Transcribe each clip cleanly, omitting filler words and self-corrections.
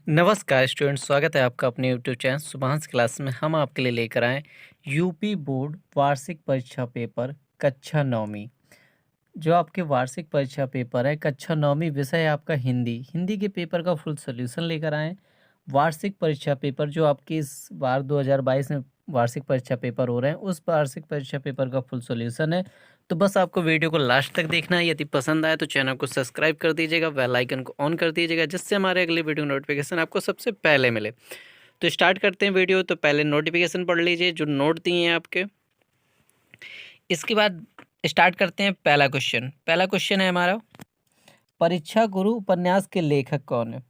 नमस्कार स्टूडेंट, स्वागत है आपका अपने यूट्यूब चैनल सुभाष क्लास में। हम आपके लिए लेकर आए यूपी बोर्ड वार्षिक परीक्षा पेपर कक्षा नौवीं। जो आपके वार्षिक परीक्षा पेपर है कक्षा नौवीं, विषय है आपका हिंदी के पेपर का फुल सोल्यूशन लेकर आए। वार्षिक परीक्षा पेपर जो आपकी इस बार 2022 में वार्षिक परीक्षा पेपर हो रहे हैं, उस वार्षिक परीक्षा पेपर का फुल सॉल्यूशन है। तो बस आपको वीडियो को लास्ट तक देखना है। यदि पसंद आए तो चैनल को सब्सक्राइब कर दीजिएगा, बेल आइकन को ऑन कर दीजिएगा, जिससे हमारे अगले वीडियो नोटिफिकेशन आपको सबसे पहले मिले। तो स्टार्ट करते हैं वीडियो। तो पहले नोटिफिकेशन पढ़ लीजिए जो नोट दिए हैं आपके। इसके बाद स्टार्ट करते हैं। पहला क्वेश्चन है हमारा, परीक्षा गुरु उपन्यास के लेखक कौन है?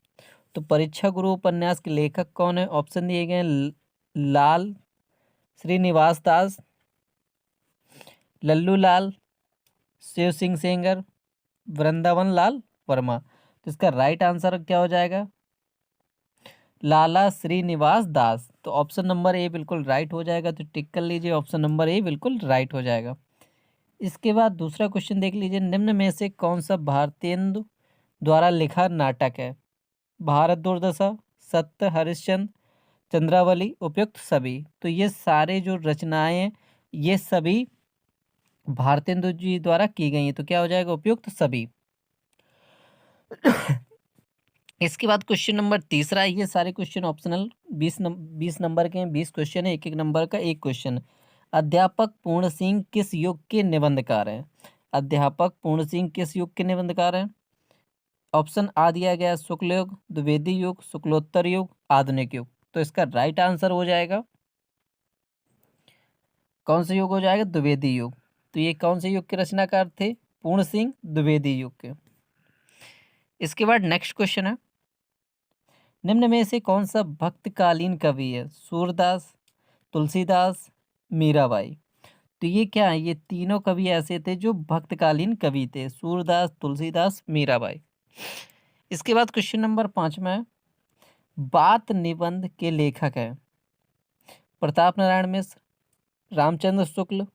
तो परीक्षा गुरु उपन्यास के लेखक कौन है? ऑप्शन दिए गए हैं लाल श्रीनिवास दास, लल्लू लाल, शिव सिंह सेंगर, वृंदावन लाल वर्मा। तो इसका राइट आंसर क्या हो जाएगा? लाला श्रीनिवास दास। तो ऑप्शन नंबर ए बिल्कुल राइट हो जाएगा। तो टिक कर लीजिए, ऑप्शन नंबर ए बिल्कुल राइट हो जाएगा। इसके बाद दूसरा क्वेश्चन देख लीजिए, निम्न में से कौन सा भारतेंदु द्वारा लिखा नाटक है? भारत दुर्दशा, सत्य हरिश्चंद्र, चंद्रावली, उपयुक्त सभी। तो ये सारे जो रचनाएं हैं ये सभी भारतेंदु जी द्वारा की गई हैं। तो क्या हो जाएगा? उपयुक्त सभी। इसके बाद क्वेश्चन नंबर तीसरा, ये सारे क्वेश्चन ऑप्शनल 20 नंबर के हैं। 20 क्वेश्चन है, एक नंबर का एक क्वेश्चन। अध्यापक पूर्ण सिंह किस युग के निबंधकार हैं? अध्यापक पूर्ण सिंह किस युग के निबंधकार हैं? ऑप्शन आ दिया गया, शुक्ल युग, द्विवेदी युग, शुक्लोत्तर युग, आधुनिक युग। तो इसका राइट आंसर हो जाएगा, कौन सा युग हो जाएगा? द्विवेदी युग। तो ये कौन से युग के रचनाकार थे? पूर्ण सिंह द्विवेदी युग के। इसके बाद नेक्स्ट क्वेश्चन है, निम्न में से कौन सा भक्तकालीन कवि है? सूरदास, तुलसीदास, मीराबाई। तो ये क्या है? ये तीनों कवि ऐसे थे जो भक्तकालीन कवि थे, सूरदास, तुलसीदास, मीराबाई। इसके बाद क्वेश्चन नंबर 5 में, बात निबंध के लेखक हैं प्रताप नारायण मिश्र, रामचंद्र शुक्ल,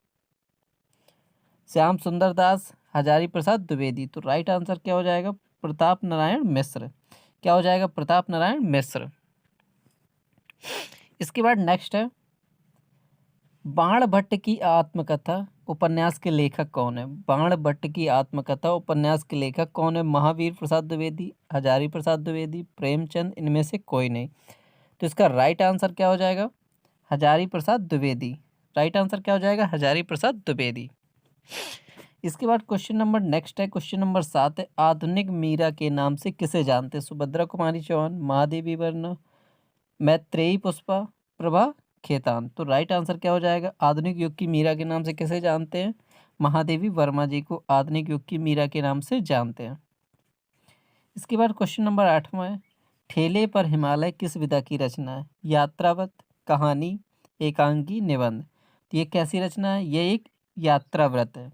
श्याम सुंदर दास, हजारी प्रसाद द्विवेदी। तो राइट आंसर क्या हो जाएगा? प्रताप नारायण मिश्र। क्या हो जाएगा? प्रताप नारायण मिश्र। इसके बाद नेक्स्ट है, बाण भट्ट की आत्मकथा उपन्यास के लेखक कौन है? बाण भट्ट की आत्मकथा उपन्यास के लेखक कौन है? महावीर प्रसाद द्विवेदी, हजारी प्रसाद द्विवेदी, प्रेमचंद, इनमें से कोई नहीं। तो इसका राइट आंसर क्या हो जाएगा? हजारी प्रसाद द्विवेदी। राइट आंसर क्या हो जाएगा? हजारी प्रसाद द्विवेदी। इसके बाद क्वेश्चन नंबर नेक्स्ट है, क्वेश्चन नंबर 7 है, आधुनिक मीरा के नाम से किसे जानते हैं? सुभद्रा कुमारी चौहान, महादेवी वर्मा, मैत्रेयी पुष्पा, प्रभा खेतान। तो राइट आंसर क्या हो जाएगा? आधुनिक युग की मीरा के नाम से किसे जानते हैं? महादेवी वर्मा जी को आधुनिक युग की मीरा के नाम से जानते हैं। इसके बाद क्वेश्चन नंबर 8वां है, ठेले पर हिमालय किस विधा की रचना है? यात्रावत, कहानी, एकांकी, निबंध। तो ये कैसी रचना है? ये एक यात्राव्रत है।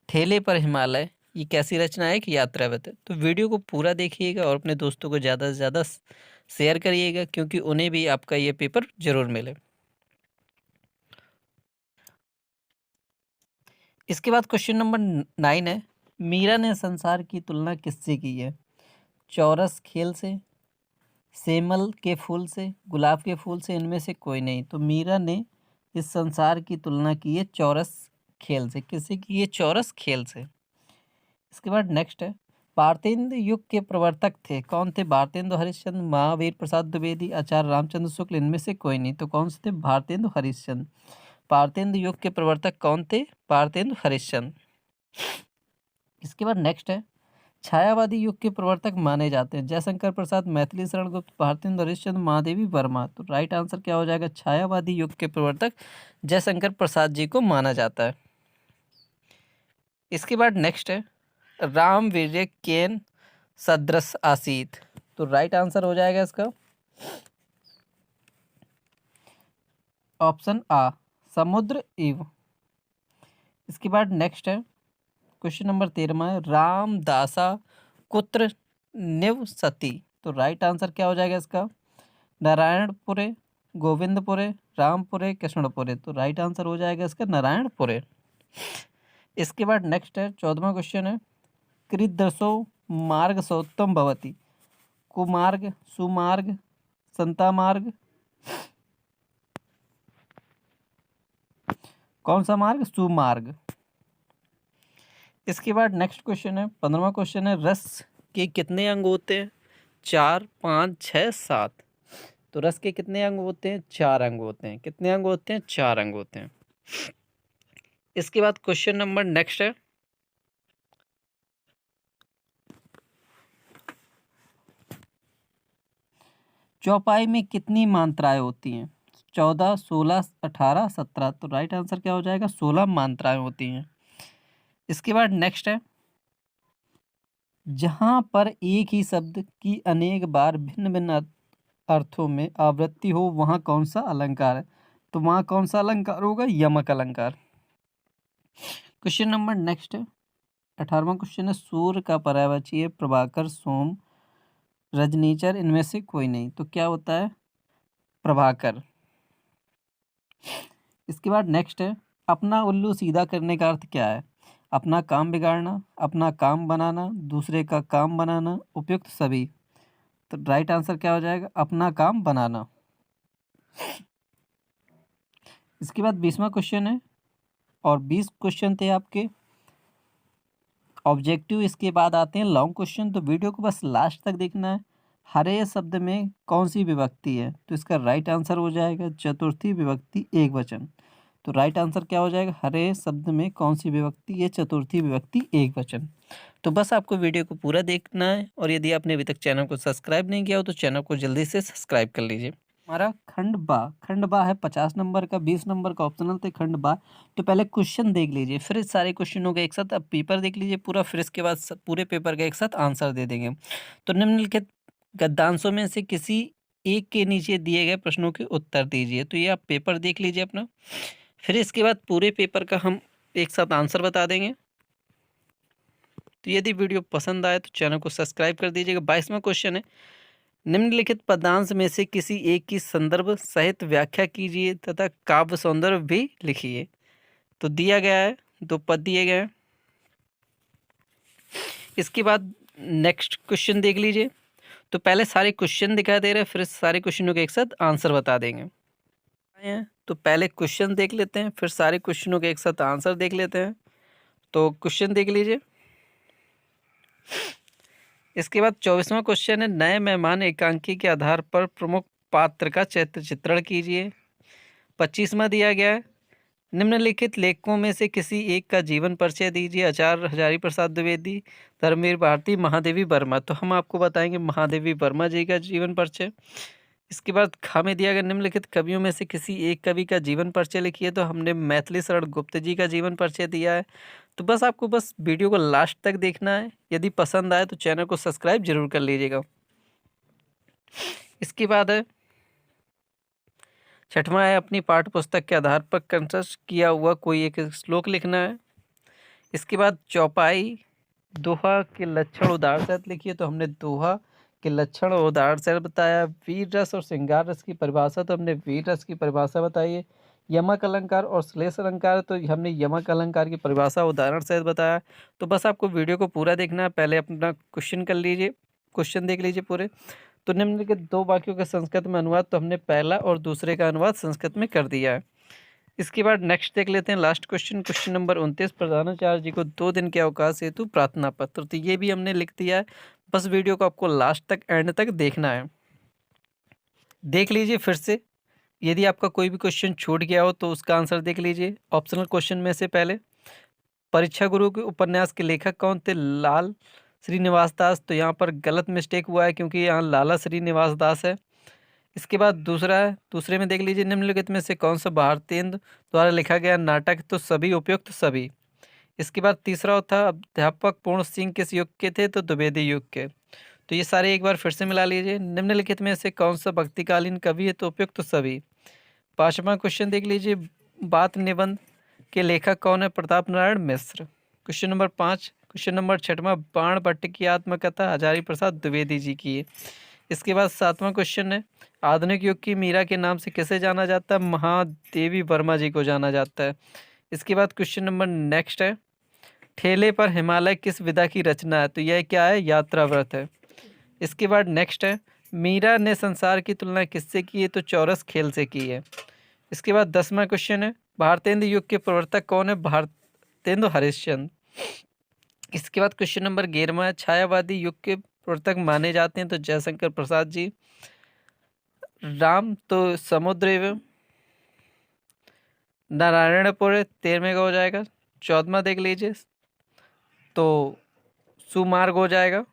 ठेले पर हिमालय ये कैसी रचना है? एक यात्रावत है। तो वीडियो को पूरा देखिएगा और अपने दोस्तों को ज़्यादा से ज़्यादा शेयर करिएगा, क्योंकि उन्हें भी आपका ये पेपर जरूर मिले। इसके बाद क्वेश्चन नंबर 9 है, मीरा ने संसार की तुलना किससे की है? चौरस खेल से, सेमल के फूल से, गुलाब के फूल से, इनमें से कोई नहीं। तो मीरा ने इस संसार की तुलना की है चौरस खेल से। किससे की है? चौरस खेल से। इसके बाद नेक्स्ट है, भारतेंदु युग के प्रवर्तक थे कौन थे? भारतेंदु हरिश्चंद्र, महावीर प्रसाद द्विवेदी, आचार्य रामचंद्र शुक्ल, इनमें से कोई नहीं। तो कौन से थे? भारतेंदु हरिश्चंद्र। भारतेंदु युग के प्रवर्तक कौन थे? भारतेंदु हरिश्चंद्र। इसके बाद नेक्स्ट है, छायावादी युग के प्रवर्तक माने जाते हैं जयशंकर प्रसाद, मैथिली शरण गुप्त, भारतेंदु हरिश्चंद्र, महादेवी वर्मा। तो राइट आंसर क्या हो जाएगा? छायावादी युग के प्रवर्तक जयशंकर प्रसाद जी को माना जाता है। इसके बाद नेक्स्ट है, राम वीर्य केन सदृश आसीत। तो राइट आंसर हो जाएगा इसका ऑप्शन आ, समुद्र इव। इसके बाद नेक्स्ट है, क्वेश्चन नंबर 13 है, रामदासा कुत्र निवसति। तो राइट आंसर क्या हो जाएगा इसका? नारायणपुरे, गोविंदपुरे, रामपुरे, कृष्णपुरे। तो राइट आंसर हो जाएगा इसका नारायणपुरे। इसके बाद नेक्स्ट है 14वां क्वेश्चन है, कीदृशो मार्ग सोत्तम भवति। कुमार्ग, सुमार्ग, संतामार्ग, कौन सा मार्ग? सुमार्ग। इसके बाद नेक्स्ट क्वेश्चन है, 15वां क्वेश्चन है, रस के कितने अंग होते हैं? 4, 5, 6, 7। तो रस के कितने अंग होते हैं? 4 अंग होते हैं। कितने अंग होते हैं? 4 अंग होते हैं। इसके बाद क्वेश्चन नंबर नेक्स्ट है, चौपाई में कितनी मात्राएं होती हैं? 14, 16, 18, 17। तो राइट आंसर क्या हो जाएगा? 16 मात्राएं होती हैं। इसके बाद नेक्स्ट है, जहां पर एक ही शब्द की अनेक बार भिन्न भिन्न अर्थों में आवृत्ति हो वहां कौन सा अलंकार है? तो वहां कौन सा अलंकार होगा? यमक अलंकार। क्वेश्चन नंबर नेक्स्ट है, 18वां क्वेश्चन है, सूर्य का पर्यायवाची है प्रभाकर, सोम, रजनीचर, इनमें से कोई नहीं। तो क्या होता है? प्रभाकर। इसके बाद नेक्स्ट है, अपना उल्लू सीधा करने का अर्थ क्या है? अपना काम बिगाड़ना, अपना काम बनाना, दूसरे का काम बनाना, उपयुक्त सभी। तो राइट आंसर क्या हो जाएगा? अपना काम बनाना। इसके बाद 20वां क्वेश्चन है, और 20 क्वेश्चन थे आपके ऑब्जेक्टिव। इसके बाद आते हैं लॉन्ग क्वेश्चन। तो वीडियो को बस लास्ट तक देखना है। हरे शब्द में कौन सी विभक्ति है? तो इसका राइट आंसर हो जाएगा चतुर्थी विभक्ति एकवचन। तो राइट आंसर क्या हो जाएगा? हरे शब्द में कौन सी विभक्ति है? चतुर्थी विभक्ति एकवचन। तो बस आपको वीडियो को पूरा देखना है, और यदि आपने अभी तक चैनल को सब्सक्राइब नहीं किया हो तो चैनल को जल्दी से सब्सक्राइब कर लीजिए। हमारा खंड बा है 50 नंबर का, 20 नंबर का ऑप्शनल थे खंड बा। तो पहले क्वेश्चन देख लीजिए, फिर इस सारे क्वेश्चनों का एक साथ अब पेपर देख लीजिए पूरा, फिर इसके बाद पूरे पेपर का एक साथ आंसर दे देंगे। तो निम्नलिखित गद्यांशों में से किसी एक के नीचे दिए गए प्रश्नों के उत्तर दीजिए। तो ये आप पेपर देख लीजिए अपना, फिर इसके बाद पूरे पेपर का हम एक साथ आंसर बता देंगे। तो यदि वीडियो पसंद आए तो चैनल को सब्सक्राइब कर दीजिएगा। 22वां क्वेश्चन है, निम्नलिखित पदांश में से किसी एक की संदर्भ सहित व्याख्या कीजिए तथा काव्य सौंदर्य भी लिखिए। तो दिया गया है, 2 पद दिए गए हैं। इसके बाद नेक्स्ट क्वेश्चन देख लीजिए। तो पहले सारे क्वेश्चन दिखाई दे रहे हैं, फिर सारे क्वेश्चनों के एक साथ आंसर बता देंगे। तो पहले क्वेश्चन देख लेते हैं, फिर सारे क्वेश्चनों के एक साथ आंसर देख लेते हैं। तो क्वेश्चन देख लीजिए। इसके बाद 24वां क्वेश्चन है, नए मेहमान एकांकी के आधार पर प्रमुख पात्र का चित्रण कीजिए। 25वां दिया गया है, निम्नलिखित लेखकों में से किसी एक का जीवन परिचय दीजिए। आचार्य हजारी प्रसाद द्विवेदी, धर्मवीर भारती, महादेवी वर्मा। तो हम आपको बताएंगे महादेवी वर्मा जी का जीवन परिचय। इसके बाद खा में दिया गया, निम्नलिखित कवियों में से किसी एक कवि का जीवन परिचय लिखिए। तो हमने मैथिली शरण गुप्त जी का जीवन परिचय दिया है। तो बस आपको बस वीडियो को लास्ट तक देखना है। यदि पसंद आए तो चैनल को सब्सक्राइब जरूर कर लीजिएगा। इसके बाद है 6वां है, अपनी पाठ्य पुस्तक के आधार पर कंठस्थ किया हुआ कोई एक श्लोक लिखना है। इसके बाद चौपाई, दोहा के लक्षण उदाहरण सहित लिखिए। तो हमने दोहा के लक्षण और उदाहरण सहित बताया। वीर रस और श्रृंगार रस की परिभाषा, तो हमने वीर रस की परिभाषा बताई है। यमक अलंकार और श्लेष अलंकार, तो हमने यमक अलंकार की परिभाषा उदाहरण सहित बताया। तो बस आपको वीडियो को पूरा देखना है। पहले अपना क्वेश्चन कर लीजिए, क्वेश्चन देख लीजिए पूरे। तो निम्नलिखित 2 वाक्यों का संस्कृत में अनुवाद, तो हमने पहला और दूसरे का अनुवाद संस्कृत में कर दिया है। इसके बाद नेक्स्ट देख लेते हैं लास्ट क्वेश्चन, क्वेश्चन नंबर 29, प्रधानाचार्य जी को 2 दिन के अवकाश हेतु प्रार्थना पत्र। तो ये भी हमने लिख दिया है। बस वीडियो को आपको लास्ट तक, एंड तक देखना है। देख लीजिए फिर से, यदि आपका कोई भी क्वेश्चन छूट गया हो तो उसका आंसर देख लीजिए। ऑप्शनल क्वेश्चन में से पहले, परीक्षा गुरु के उपन्यास के लेखक कौन थे? लाल श्रीनिवास दास। तो यहाँ पर गलत मिस्टेक हुआ है, क्योंकि यहाँ लाला श्रीनिवास दास है। इसके बाद दूसरा है, दूसरे में देख लीजिए, निम्नलिखित में से कौन सा भारतेंदु द्वारा लिखा गया नाटक? तो सभी, उपयुक्त सभी। इसके बाद तीसरा होता, अध्यापक पूर्ण सिंह किस युग के थे? तो द्विवेदी युग के। तो ये सारे एक बार फिर से मिला लीजिए। निम्नलिखित में से कौन सा भक्तिकालीन कवि है? तो उपयुक्त सभी। 5वां क्वेश्चन देख लीजिए, बात निबंध के लेखक कौन है? Pratap Narayan Mishra. Question number 5। Question number 6वां, बाण भट्ट की आत्मकथा हजारी प्रसाद द्विवेदी जी की है। इसके बाद 7वां क्वेश्चन है, आधुनिक युग की मीरा के नाम से किसे जाना जाता है? महादेवी वर्मा जी को जाना जाता है। इसके बाद क्वेश्चन नंबर नेक्स्ट है, ठेले पर हिमालय किस विधा की रचना है? तो यह क्या है? यात्रा व्रत है। इसके बाद नेक्स्ट है, मीरा ने संसार की तुलना किससे की है? तो चौरस खेल से की है। इसके बाद 10वां क्वेश्चन है, भारतेंदु युग के प्रवर्तक कौन है? भारतेंदु हरिश्चंद्र। इसके बाद क्वेश्चन नंबर 11वां है, छायावादी युग के प्रवर्तक माने जाते हैं? तो जयशंकर प्रसाद जी। राम तो समुद्र नारायणपुर 13वें का हो जाएगा। 14वां देख लीजिए, तो सुमार्ग हो जाएगा।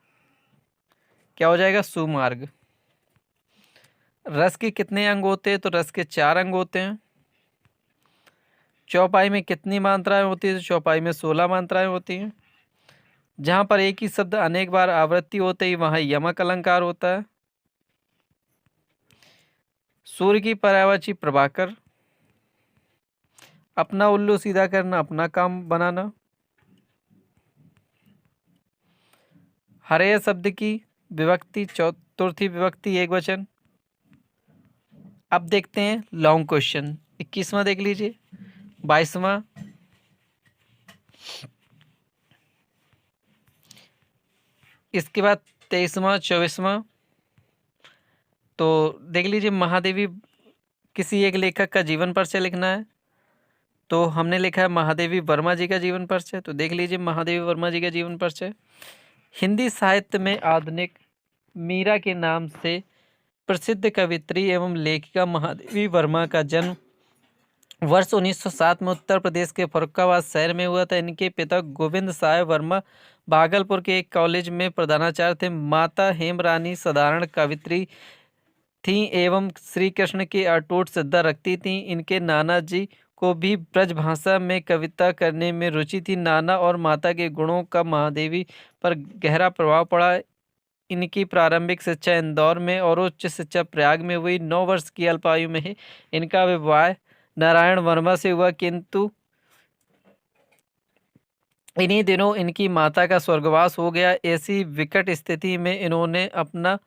क्या हो जाएगा? सुमार्ग। रस के कितने अंग होते हैं? तो रस के 4 अंग होते हैं। चौपाई में कितनी मात्राएं होती है? तो चौपाई में 16 मात्राएं होती हैं। जहां पर एक ही शब्द अनेक बार आवृत्ति होते ही वहां यमक अलंकार होता है। सूर्य की पर्यायवाची प्रभाकर। अपना उल्लू सीधा करना, अपना काम बनाना। हरे शब्द की विभक्ति चतुर्थी विभक्ति एक वचन। अब देखते हैं लॉन्ग क्वेश्चन। 21वां देख लीजिए, 22वां, इसके बाद 23वां, 24वां। तो देख लीजिए, महादेवी किसी एक लेखक का जीवन परिचय लिखना है। तो हमने लिखा है महादेवी वर्मा जी का जीवन परिचय। तो देख लीजिए महादेवी वर्मा जी का जीवन परिचय। हिंदी साहित्य में आधुनिक मीरा के नाम से प्रसिद्ध कवित्री एवं लेखिका महादेवी वर्मा का जन्म वर्ष 1907 में उत्तर प्रदेश के फर्रुखाबाद शहर में हुआ था। इनके पिता गोविंद साय वर्मा भागलपुर के एक कॉलेज में प्रधानाचार्य थे। माता हेमरानी साधारण कवित्री थीं एवं श्री कृष्ण की अटूट श्रद्धा रखती थीं। इनके नाना जी को भी ब्रज भाषा में कविता करने में रुचि थी। नाना और माता के गुणों का महादेवी पर गहरा प्रभाव पड़ा। इनकी प्रारंभिक शिक्षा इंदौर में और उच्च शिक्षा प्रयाग में हुई। 9 वर्ष की अल्पायु में ही इनका विवाह नारायण वर्मा से हुआ, किंतु इन्हीं दिनों इनकी माता का स्वर्गवास हो गया। ऐसी विकट स्थिति में इन्होंने अपना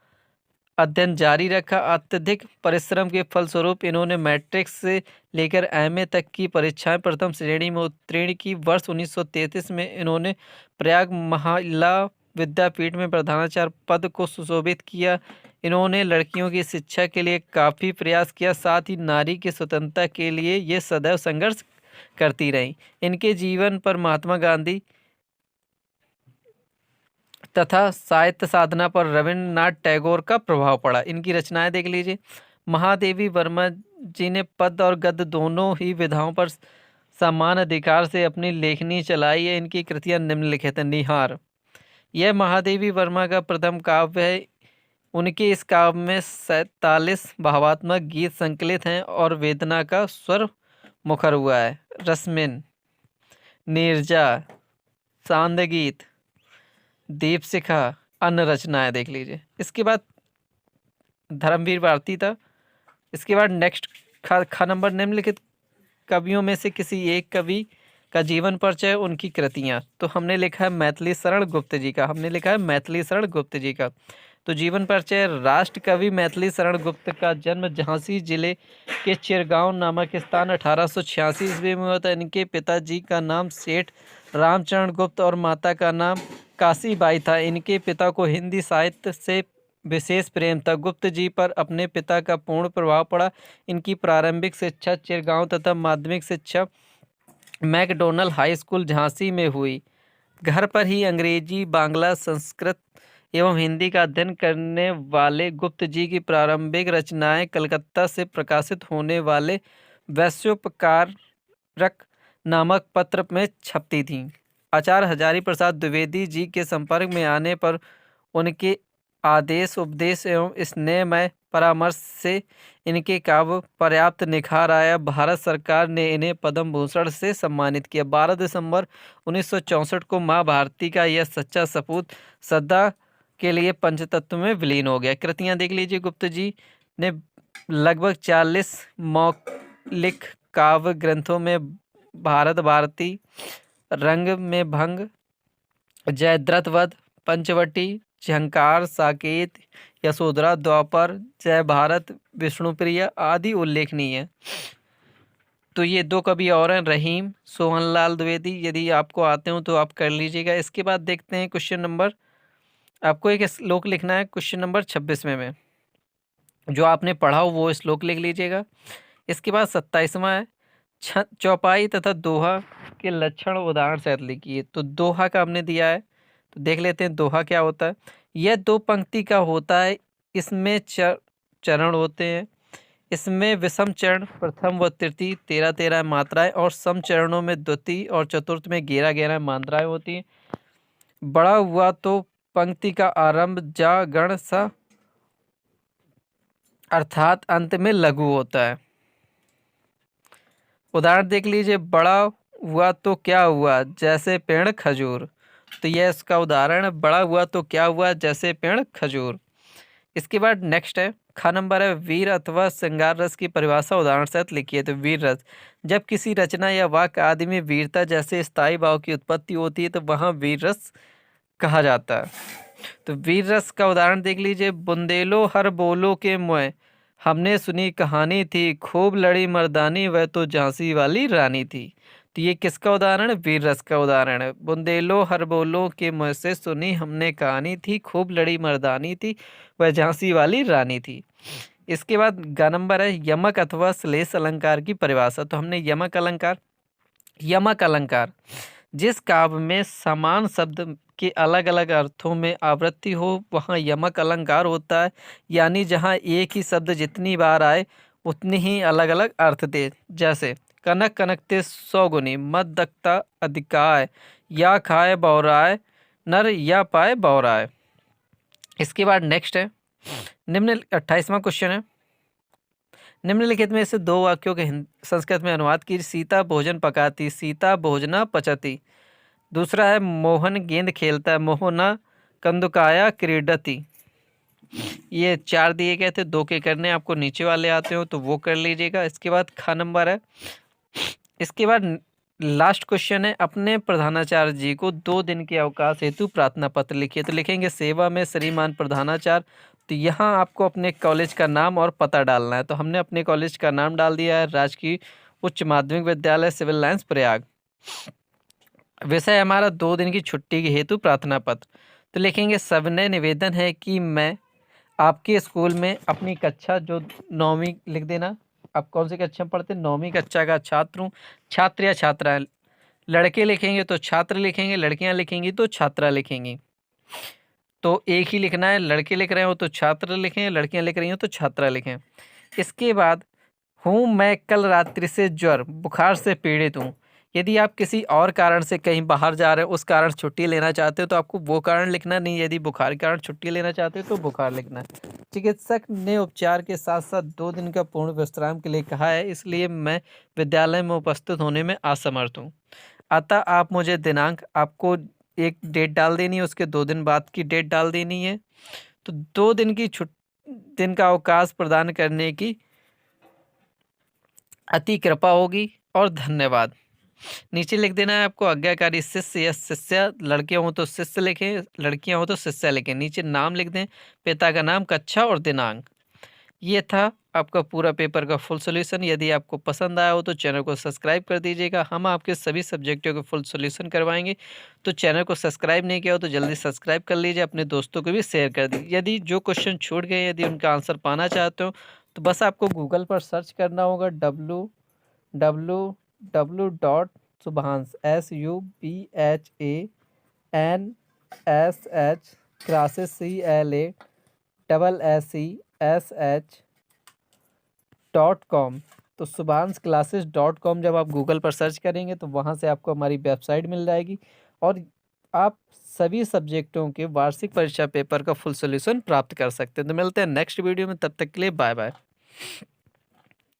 अध्ययन जारी रखा। अत्यधिक परिश्रम के फलस्वरूप इन्होंने मैट्रिक से लेकर एमए तक की परीक्षाएं प्रथम श्रेणी में उत्तीर्ण की। वर्ष 1933 में इन्होंने प्रयाग महिला विद्यापीठ में प्रधानाचार्य पद को सुशोभित किया। इन्होंने लड़कियों की शिक्षा के लिए काफ़ी प्रयास किया, साथ ही नारी की स्वतंत्रता के लिए ये सदैव संघर्ष करती रहीं। इनके जीवन पर महात्मा गांधी तथा साहित्य साधना पर रविन्द्रनाथ टैगोर का प्रभाव पड़ा। इनकी रचनाएं देख लीजिए। महादेवी वर्मा जी ने पद्य और गद्य दोनों ही विधाओं पर समान अधिकार से अपनी लेखनी चलाई है। इनकी कृतियां निम्नलिखित हैं। निहार, यह महादेवी वर्मा का प्रथम काव्य है। उनके इस काव्य में 47 भावात्मक गीत संकलित हैं और वेदना का स्वर मुखर हुआ है। रश्मिन, नीरजा, सांदगीत, दीपशिखा, अन्य रचनाएं देख लीजिए। इसके बाद धर्मवीर भारती था। इसके बाद नेक्स्ट ख नंबर, निम्नलिखित कवियों में से किसी एक कवि का जीवन परिचय, उनकी कृतियां। तो हमने लिखा है मैथिली शरण गुप्त जी का। हमने लिखा है मैथिली शरण गुप्त जी का। तो जीवन परिचय, राष्ट्र कवि मैथिली शरण गुप्त का जन्म झांसी जिले के चिरगांव नामक स्थान 1886 ईस्वी में हुआ था। इनके पिताजी का नाम सेठ रामचरण गुप्त और माता का नाम काशीबाई था। इनके पिता को हिंदी साहित्य से विशेष प्रेम था। गुप्त जी पर अपने पिता का पूर्ण प्रभाव पड़ा। इनकी प्रारंभिक शिक्षा चिरगांव तथा माध्यमिक शिक्षा मैकडोनल्ड हाई स्कूल झांसी में हुई। घर पर ही अंग्रेजी, बांग्ला, संस्कृत एवं हिंदी का अध्ययन करने वाले गुप्त जी की प्रारंभिक रचनाएं कलकत्ता से प्रकाशित होने वाले वैश्योपकारक नामक पत्र में छपती थीं। आचार्य हजारी प्रसाद द्विवेदी जी के संपर्क में आने पर उनके आदेश, उपदेश एवं स्नेहमय परामर्श से इनके काव्य पर्याप्त निखार आया। भारत सरकार ने इन्हें पद्म भूषण से सम्मानित किया। 12 दिसंबर 1964 को माँ भारती का यह सच्चा सपूत सदा के लिए पंचतत्व में विलीन हो गया। कृतियां देख लीजिए। गुप्त जी ने लगभग 40 मौलिक काव्य ग्रंथों में भारत भारती, रंग में भंग, जयद्रथ वध, पंचवटी, झंकार, साकेत, यशोधरा, द्वापर, जय भारत, विष्णुप्रिया आदि उल्लेखनीय है। तो ये 2 कवि और हैं, रहीम, सोहनलाल द्विवेदी। यदि आपको आते हो तो आप कर लीजिएगा। इसके बाद देखते हैं क्वेश्चन नंबर आपको एक श्लोक लिखना है क्वेश्चन नंबर 26 में जो आपने पढ़ा हो वो श्लोक लिख लीजिएगा। इसके बाद 27वां है चौपाई तथा दोहा के लक्षण उदाहरण सहित लिखिए। तो दोहा का हमने दिया है, तो देख लेते हैं दोहा क्या होता है। यह 2 पंक्ति का होता है, इसमें चरण होते हैं, इसमें विषम चरण प्रथम व तृतीय 13-13 मात्राएं और सम चरणों में द्वितीय और चतुर्थ में 11-11 मात्राएं होती हैं। बड़ा हुआ तो पंक्ति का आरंभ जा गण सा अर्थात अंत में लघु होता है। उदाहरण देख लीजिए, बड़ा हुआ तो क्या हुआ जैसे पेड़ खजूर। तो यह इसका उदाहरण है, बड़ा हुआ तो क्या हुआ जैसे पेड़ खजूर। इसके बाद नेक्स्ट है खा नंबर है वीर अथवा श्रृंगार रस की परिभाषा उदाहरण सहित लिखिए। तो वीर रस, जब किसी रचना या वाक्य आदि में वीरता जैसे स्थायी भाव की उत्पत्ति होती है तो वहाँ वीर रस कहा जाता है। तो वीर रस का उदाहरण देख लीजिए, बुंदेलो हर बोलो के मुँह हमने सुनी कहानी थी, खूब लड़ी मर्दानी वह तो झांसी वाली रानी थी। तो ये किसका उदाहरण है? वीर रस का उदाहरण है। बुंदेलो हर बोलो के मुँह से सुनी हमने कहानी थी, खूब लड़ी मर्दानी थी वह झांसी वाली रानी थी। इसके बाद ग नंबर है यमक अथवा श्लेष अलंकार की परिभाषा। तो हमने यमक अलंकार जिस काव्य में समान शब्द के अलग अलग अर्थों में आवृत्ति हो वहाँ यमक अलंकार होता है, यानी जहाँ एक ही शब्द जितनी बार आए उतनी ही अलग अलग अर्थ दे। जैसे कनक कनकते 100 गुनी, मत दकता अधिकाय, या खाए बौराय नर या पाए बौराय। इसके बाद नेक्स्ट है निम्न 28वां क्वेश्चन है, निम्नलिखित में से 2 वाक्यों के संस्कृत में अनुवाद कीजिए। सीता भोजन पकाती, सीता भोजना पचती। दूसरा है मोहन गेंद खेलता है, मोहना कंदुकाया क्रीडति। ये 4 दिए गए थे, 2 के करने आपको नीचे वाले आते हो तो वो कर लीजिएगा। इसके बाद खा नंबर है, इसके बाद लास्ट क्वेश्चन है अपने प्रधानाचार्य जी को 2 दिन के अवकाश हेतु प्रार्थना पत्र लिखिए। तो लिखेंगे सेवा में श्रीमान प्रधानाचार्य। तो यहाँ आपको अपने कॉलेज का नाम और पता डालना है। तो हमने अपने कॉलेज का नाम डाल दिया है, राजकीय उच्च माध्यमिक विद्यालय सिविल लाइंस प्रयाग। विषय हमारा 2 दिन की छुट्टी के हेतु प्रार्थना पत्र। तो लिखेंगे सविनय निवेदन है कि मैं आपके स्कूल में अपनी कक्षा जो 9वीं लिख देना, आप कौन सी कक्षा में पढ़ते हैं? 9वीं कक्षा का छात्र हूँ, छात्र या छात्रा। लड़के लिखेंगे तो छात्र लिखेंगे, लड़कियां लिखेंगी तो छात्रा लिखेंगी। तो एक ही लिखना है, लड़के लिख रहे हो तो छात्र लिखें, लड़कियां लिख रही हो तो छात्रा लिखें। इसके बाद हूँ मैं कल रात्रि से ज्वर बुखार से पीड़ित हूँ। यदि आप किसी और कारण से कहीं बाहर जा रहे हो, उस कारण छुट्टी लेना चाहते हो तो आपको वो कारण लिखना नहीं। यदि बुखार के कारण छुट्टी लेना चाहते हो तो बुखार लिखना है। चिकित्सक ने उपचार के साथ साथ 2 दिन का पूर्ण विश्राम के लिए कहा है, इसलिए मैं विद्यालय में उपस्थित होने में असमर्थ हूँ। अतः आप मुझे दिनांक, आपको एक डेट डाल देनी है, उसके 2 दिन बाद की डेट डाल देनी है। तो 2 दिन की दिन का अवकाश प्रदान करने की अति कृपा होगी और धन्यवाद। नीचे लिख देना है आपको आज्ञाकारी शिष्य या शिष्या, लड़के हों तो शिष्य लिखें, लड़कियां हों तो शिष्या लिखें। नीचे नाम लिख दें, पिता का नाम, कक्षा और दिनांक। ये था आपका पूरा पेपर का फुल सॉल्यूशन। यदि आपको पसंद आया हो तो चैनल को सब्सक्राइब कर दीजिएगा। हम आपके सभी सब्जेक्टों के फुल सॉल्यूशन करवाएंगे। तो चैनल को सब्सक्राइब नहीं किया हो तो जल्दी सब्सक्राइब कर लीजिए, अपने दोस्तों को भी शेयर कर दीजिए। यदि जो क्वेश्चन छूट गए, यदि उनका आंसर पाना चाहते हो तो बस आपको गूगल पर सर्च करना होगा www.subhans SUBHANSH क्लासेस CLASSESH.com। तो subhansclasses.com जब आप गूगल पर सर्च करेंगे तो वहाँ से आपको हमारी वेबसाइट मिल जाएगी और आप सभी सब्जेक्टों के वार्षिक परीक्षा पेपर का फुल सॉल्यूशन प्राप्त कर सकते हैं। तो मिलते हैं नेक्स्ट वीडियो में, तब तक के लिए बाय बाय।